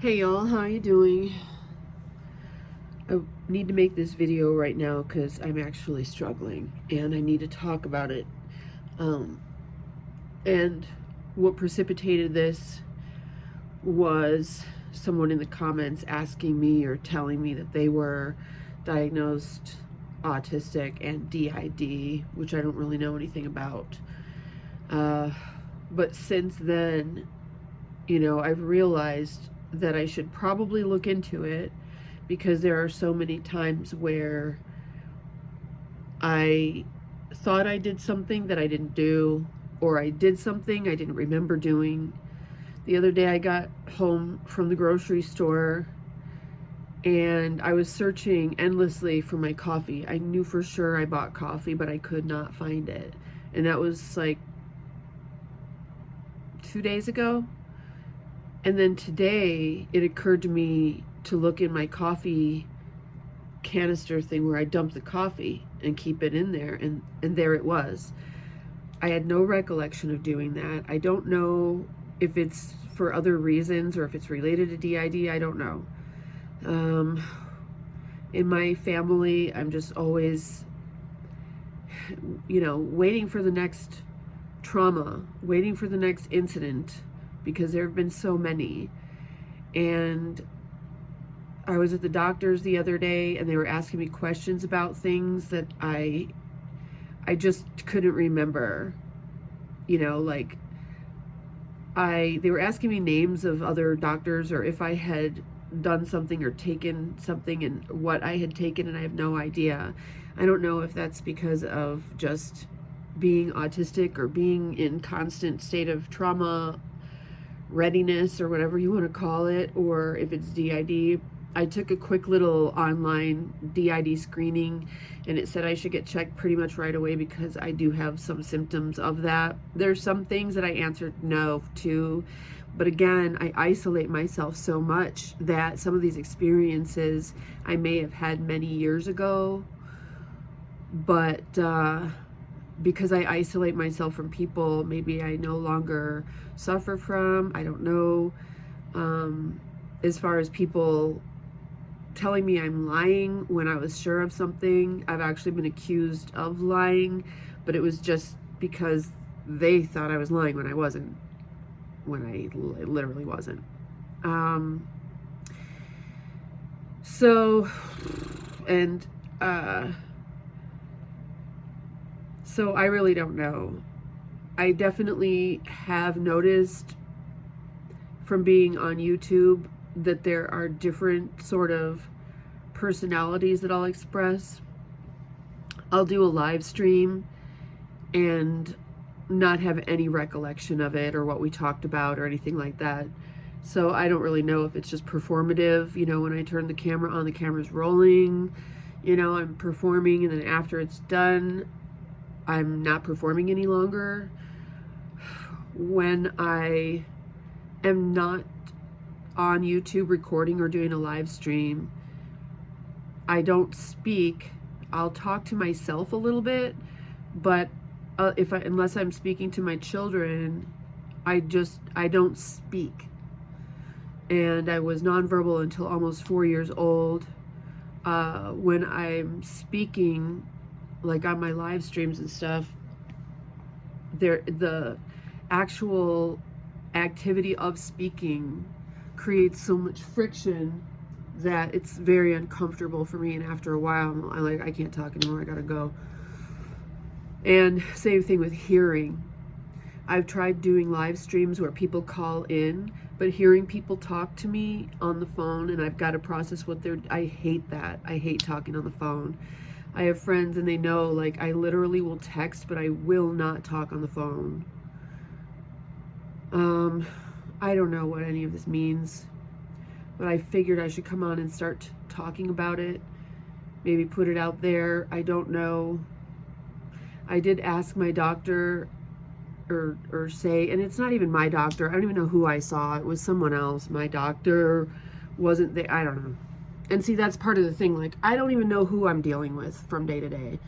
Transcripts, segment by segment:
Hey y'all, how you doing? I need to make this video right now because I'm actually struggling and I need to talk about it. Um, and what precipitated this was someone in the comments asking me or telling me that they were diagnosed autistic and DID, which I don't really know anything about. But since then, I've realized that I should probably look into it because there are so many times where I thought I did something that I didn't do, or I did something I didn't remember doing. The other day I got home from the grocery store and I was searching endlessly for my coffee. I knew for sure I bought coffee, but I could not find it. And that was like 2 days ago. And then today it occurred to me to look in my coffee canister thing where I dump the coffee and keep it in there, and there it was. I had no recollection of doing that. I don't know if it's for other reasons or if it's related to DID. I don't know. In my family, I'm just always, waiting for the next trauma, waiting for the next incident, because there have been so many. And I was at the doctor's the other day and they were asking me questions about things that I just couldn't remember. They were asking me names of other doctors, or if I had done something or taken something and what I had taken, and I have no idea. I don't know if that's because of just being autistic or being in constant state of trauma readiness or whatever you want to call it, or if it's DID. I took a quick little online DID screening and it said I should get checked pretty much right away because I do have some symptoms of that. There's some things that I answered no to, but again, I isolate myself so much that some of these experiences I may have had many years ago, but because I isolate myself from people, maybe I no longer suffer from, I don't know. As far as people telling me I'm lying when I was sure of something, I've actually been accused of lying, but it was just because they thought I was lying when I wasn't, when I literally wasn't. So I really don't know. I definitely have noticed from being on YouTube that there are different sort of personalities that I'll express. I'll do a live stream and not have any recollection of it or what we talked about or anything like that. So I don't really know if it's just performative. When I turn the camera on, the camera's rolling, I'm performing, and then after it's done, I'm not performing any longer. When I am not on YouTube recording or doing a live stream, I don't speak. I'll talk to myself a little bit, but unless I'm speaking to my children, I don't speak. And I was nonverbal until almost 4 years old. When I'm speaking, like on my live streams and stuff, the actual activity of speaking creates so much friction that it's very uncomfortable for me, and after a while I can't talk anymore, I gotta go. And same thing with hearing. I've tried doing live streams where people call in, but hearing people talk to me on the phone and I've got to process what I hate that. I hate talking on the phone. I have friends and they know, like, I literally will text, but I will not talk on the phone. I don't know what any of this means, but I figured I should come on and start talking about it. Maybe put it out there. I don't know. I did ask my doctor or say, and it's not even my doctor. I don't even know who I saw. It was someone else. My doctor wasn't there. I don't know. And see, that's part of the thing. Like, I don't even know who I'm dealing with from day to day.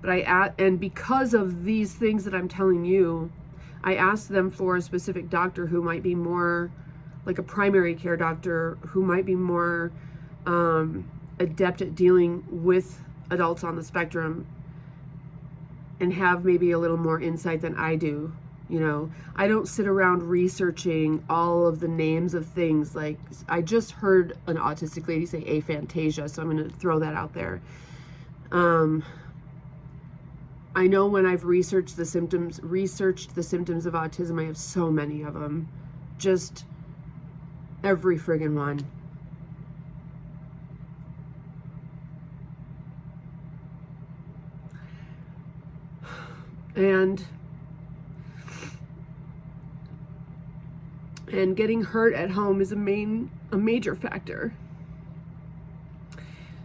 But and because of these things that I'm telling you, I asked them for a specific doctor who might be more like a primary care doctor, who might be more adept at dealing with adults on the spectrum and have maybe a little more insight than I do. You know, I don't sit around researching all of the names of things. Like, I just heard an autistic lady say aphantasia, so I'm going to throw that out there. I know when I've researched the symptoms of autism, I have so many of them. Just every friggin' one. And getting hurt at home is a major factor.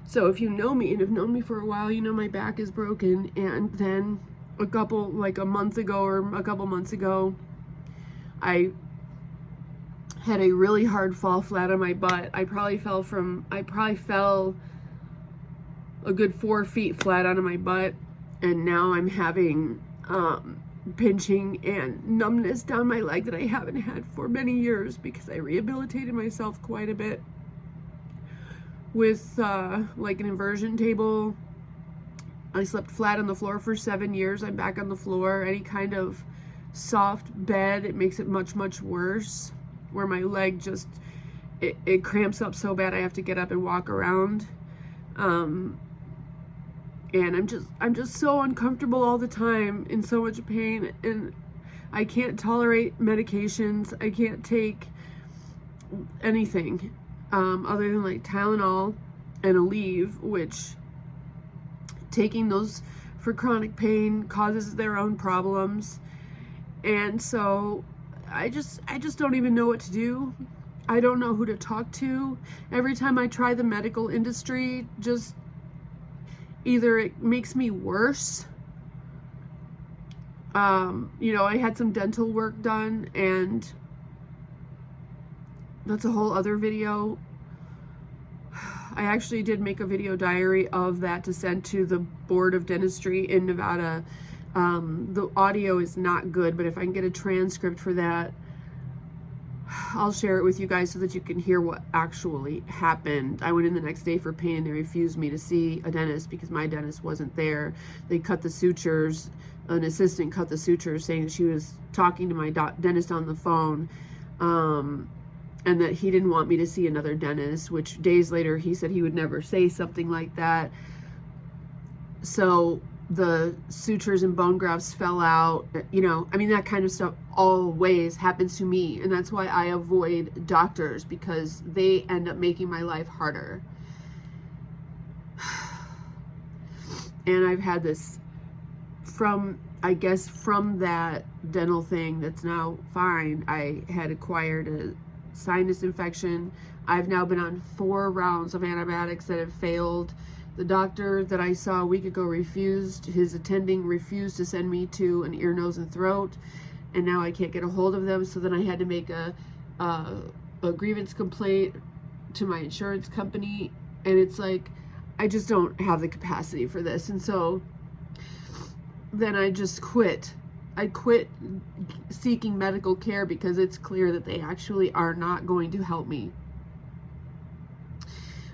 So if you know me and have known me for a while, you know my back is broken. And then a month ago or a couple months ago, I had a really hard fall flat on my butt. I probably fell a good 4 feet flat onto my butt, and now I'm having pinching and numbness down my leg that I haven't had for many years because I rehabilitated myself quite a bit with like an inversion table. I slept flat on the floor for 7 years. I'm back on the floor. Any kind of soft bed, it makes it much, much worse, where my leg just, it cramps up so bad I have to get up and walk around. And I'm just so uncomfortable all the time, in so much pain, and I can't tolerate medications. I can't take anything other than like Tylenol and Aleve, which taking those for chronic pain causes their own problems. And so I just don't even know what to do. I don't know who to talk to. Every time I try the medical industry, just either it makes me worse. You know, I had some dental work done, and that's a whole other video. I actually did make a video diary of that to send to the Board of Dentistry in Nevada. The audio is not good, but if I can get a transcript for that, I'll share it with you guys so that you can hear what actually happened. I went in the next day for pain, and they refused me to see a dentist because my dentist wasn't there. They cut the sutures. An assistant cut the sutures, saying that she was talking to my dentist on the phone, and that he didn't want me to see another dentist, which days later he said he would never say something like that. So the sutures and bone grafts fell out. You know, I mean, that kind of stuff always happens to me, and that's why I avoid doctors, because they end up making my life harder. And I've had this from that dental thing that's now fine. I had acquired a sinus infection. I've now been on 4 rounds of antibiotics that have failed. The doctor that I saw a week ago his attending refused to send me to an ear, nose, and throat, and now I can't get a hold of them. So then I had to make a grievance complaint to my insurance company, and it's like, I just don't have the capacity for this. And so then I just quit. I quit seeking medical care because it's clear that they actually are not going to help me.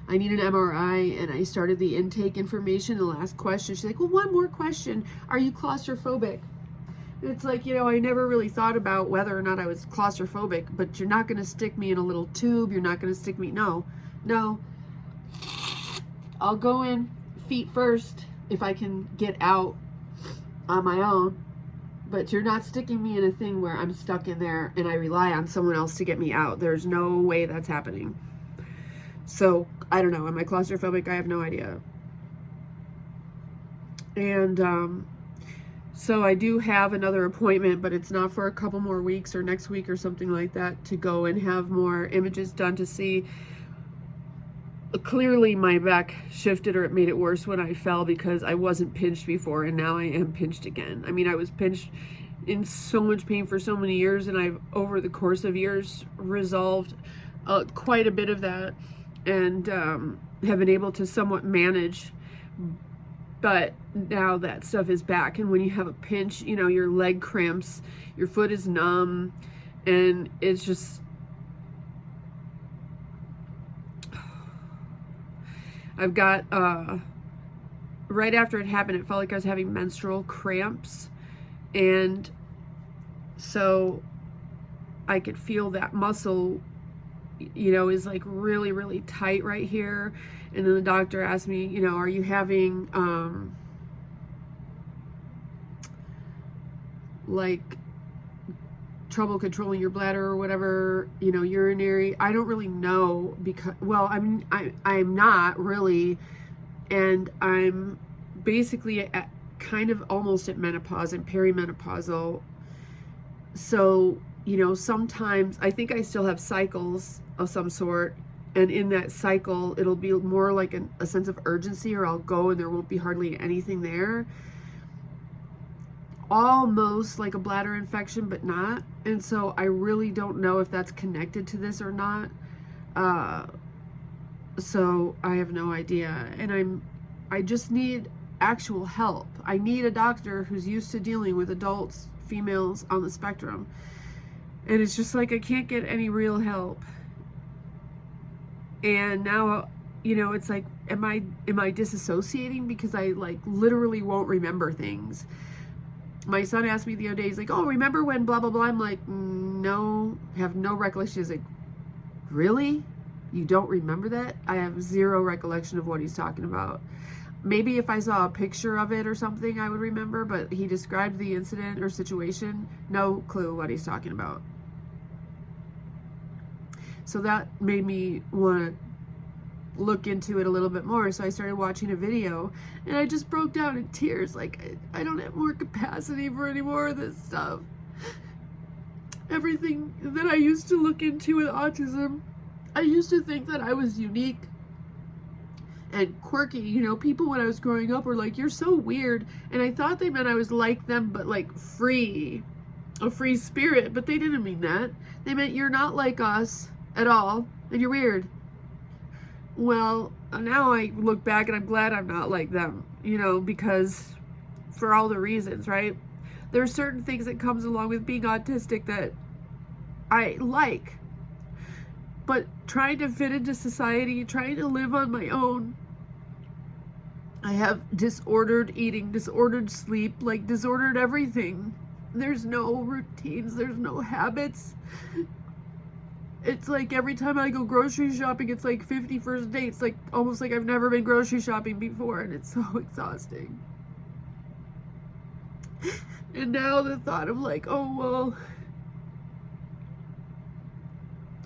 I need an MRI, and I started the intake information. The last question, she's like, well, one more question. Are you claustrophobic? And it's like, you know, I never really thought about whether or not I was claustrophobic, but you're not going to stick me in a little tube. You're not going to stick me. No. I'll go in feet first if I can get out on my own, but you're not sticking me in a thing where I'm stuck in there and I rely on someone else to get me out. There's no way that's happening. So I don't know. Am I claustrophobic? I have no idea. And so I do have another appointment, but it's not for a couple more weeks or next week or something like that, to go and have more images done to see. Clearly my back shifted, or it made it worse when I fell, because I wasn't pinched before and now I am pinched again. I mean, I was pinched in so much pain for so many years, and I've, over the course of years, resolved quite a bit of that, and have been able to somewhat manage. But now that stuff is back, and when you have a pinch, you know, your leg cramps, your foot is numb, and it's just, I've got, right after it happened, it felt like I was having menstrual cramps, and so I could feel that muscle, you know, is like really, really tight right here. And then the doctor asked me, you know, are you having, like, trouble controlling your bladder or whatever, you know, urinary? I don't really know, because, well, I'm not really, and I'm basically at kind of almost at menopause and perimenopausal. So, you know, sometimes I think I still have cycles of some sort, and in that cycle it'll be more like a sense of urgency, or I'll go and there won't be hardly anything there, almost like a bladder infection, but not. And so I really don't know if that's connected to this or not. So I have no idea, and I just need actual help. I need a doctor who's used to dealing with adults, females on the spectrum, and it's just like I can't get any real help. And now, you know, it's like, am I disassociating, because I like literally won't remember things. My son asked me the other day, he's like, oh, remember when blah blah blah? I'm like, no, have no recollection. He's like, really? You don't remember that? I have zero recollection of what he's talking about. Maybe if I saw a picture of it or something, I would remember, but he described the incident or situation, no clue what he's talking about. So that made me want to look into it a little bit more. So I started watching a video, and I just broke down in tears. Like, I don't have more capacity for any more of this stuff. Everything that I used to look into with autism, I used to think that I was unique and quirky. You know, people when I was growing up were like, you're so weird. And I thought they meant I was like them, but like free, a free spirit. But they didn't mean that. They meant you're not like us at all, and you're weird. Well, now I look back and I'm glad I'm not like them, you know, because for all the reasons, right? There are certain things that comes along with being autistic that I like, but trying to fit into society, trying to live on my own, I have disordered eating, disordered sleep, like disordered everything. There's no routines, there's no habits. It's like every time I go grocery shopping, it's like 50 first dates, like almost like I've never been grocery shopping before, and it's so exhausting. And now the thought of like, oh, well,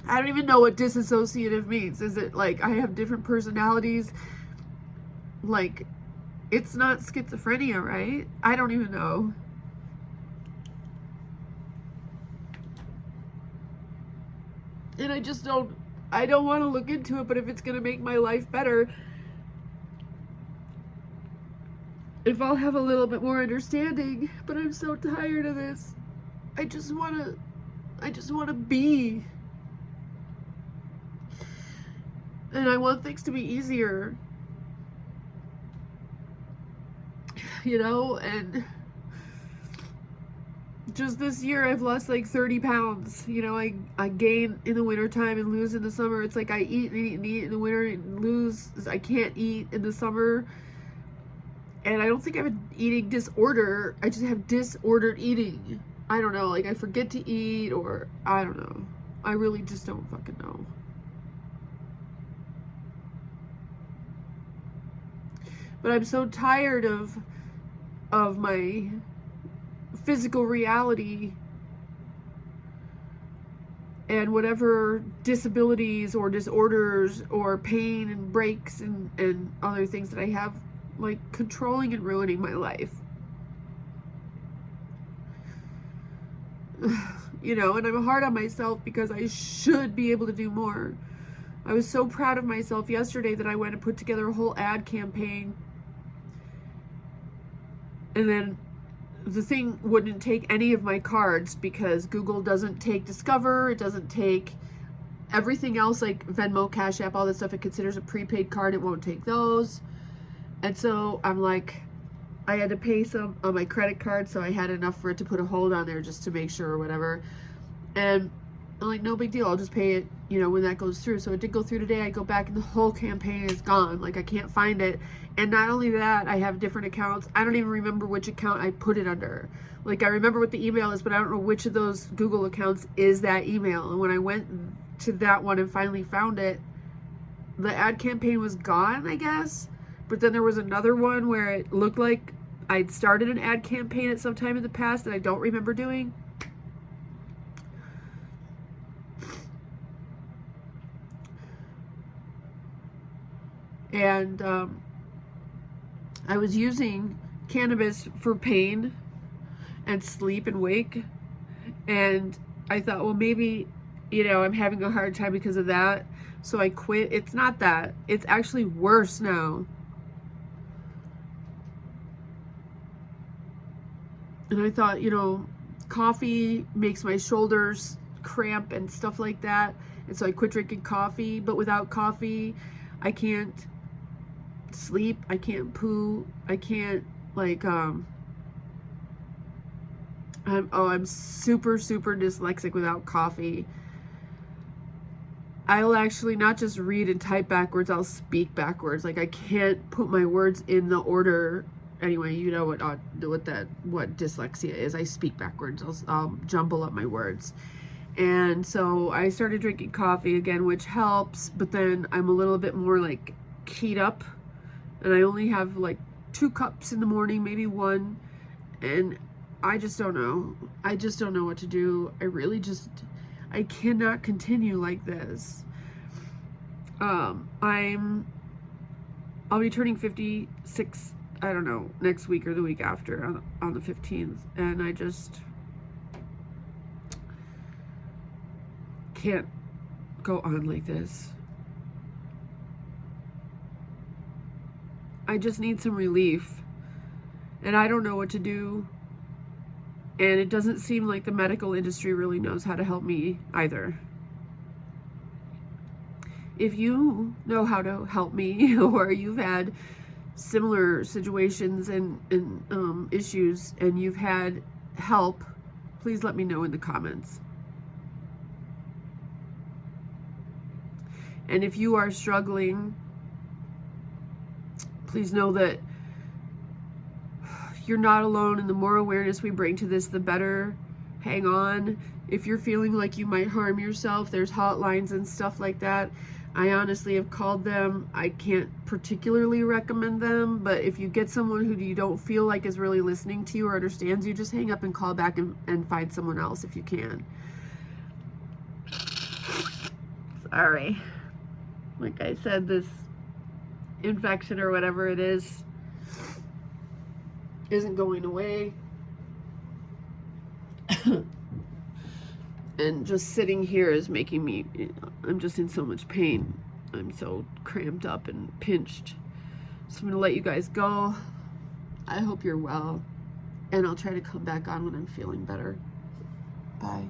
I don't even know what disassociative means. Is it like I have different personalities? Like, it's not schizophrenia, right? I don't even know. And I just don't want to look into it, but if it's going to make my life better, if I'll have a little bit more understanding. But I'm so tired of this. I just want to be. And I want things to be easier. You know, and just this year I've lost like 30 pounds. You know, I gain in the wintertime and lose in the summer. It's like I eat and eat and eat in the winter and lose. I can't eat in the summer. And I don't think I have an eating disorder. I just have disordered eating. I don't know, like I forget to eat, or I don't know. I really just don't fucking know. But I'm so tired of my physical reality and whatever disabilities or disorders or pain and breaks and other things that I have, like controlling and ruining my life. You know, and I'm hard on myself because I should be able to do more. I was so proud of myself yesterday that I went and put together a whole ad campaign, and then the thing wouldn't take any of my cards because Google doesn't take Discover, it doesn't take everything else like Venmo, Cash App, all that stuff it considers a prepaid card, it won't take those. And so I'm like, I had to pay some on my credit card, so I had enough for it to put a hold on there just to make sure or whatever. And I'm like, no big deal, I'll just pay it, you know, when that goes through. So it did go through today. I go back and the whole campaign is gone. Like, I can't find it. And not only that, I have different accounts. I don't even remember which account I put it under. Like, I remember what the email is, but I don't know which of those Google accounts is that email. And when I went to that one and finally found it, the ad campaign was gone, I guess. But then there was another one where it looked like I'd started an ad campaign at some time in the past that I don't remember doing. And I was using cannabis for pain and sleep and wake. And I thought, well, maybe, you know, I'm having a hard time because of that. So I quit. It's not that. It's actually worse now. And I thought, you know, coffee makes my shoulders cramp and stuff like that. And so I quit drinking coffee. But without coffee, I can't sleep. I can't poo. I can't, like, I'm super dyslexic without coffee. I'll actually not just read and type backwards, I'll speak backwards. Like, I can't put my words in the order. Anyway, you know what dyslexia is. I speak backwards. I'll jumble up my words. And so I started drinking coffee again, which helps, but then I'm a little bit more like keyed up, and I only have like 2 cups in the morning, maybe 1, and I just don't know. I just don't know what to do. I cannot continue like this. I'll be turning 56, I don't know, next week or the week after on the 15th. And I just can't go on like this. I just need some relief. And I don't know what to do. And it doesn't seem like the medical industry really knows how to help me either. If you know how to help me, or you've had similar situations and issues, and you've had help, please let me know in the comments. And if you are struggling, please know that you're not alone, and the more awareness we bring to this, the better. Hang on. If you're feeling like you might harm yourself, there's hotlines and stuff like that. I honestly have called them. I can't particularly recommend them, but if you get someone who you don't feel like is really listening to you or understands you, just hang up and call back and find someone else if you can. Sorry. Like I said, this infection or whatever it is isn't going away. And just sitting here is making me, I'm just in so much pain. I'm so cramped up and pinched. So I'm gonna let you guys go. I hope you're well, and I'll try to come back on when I'm feeling better. Bye.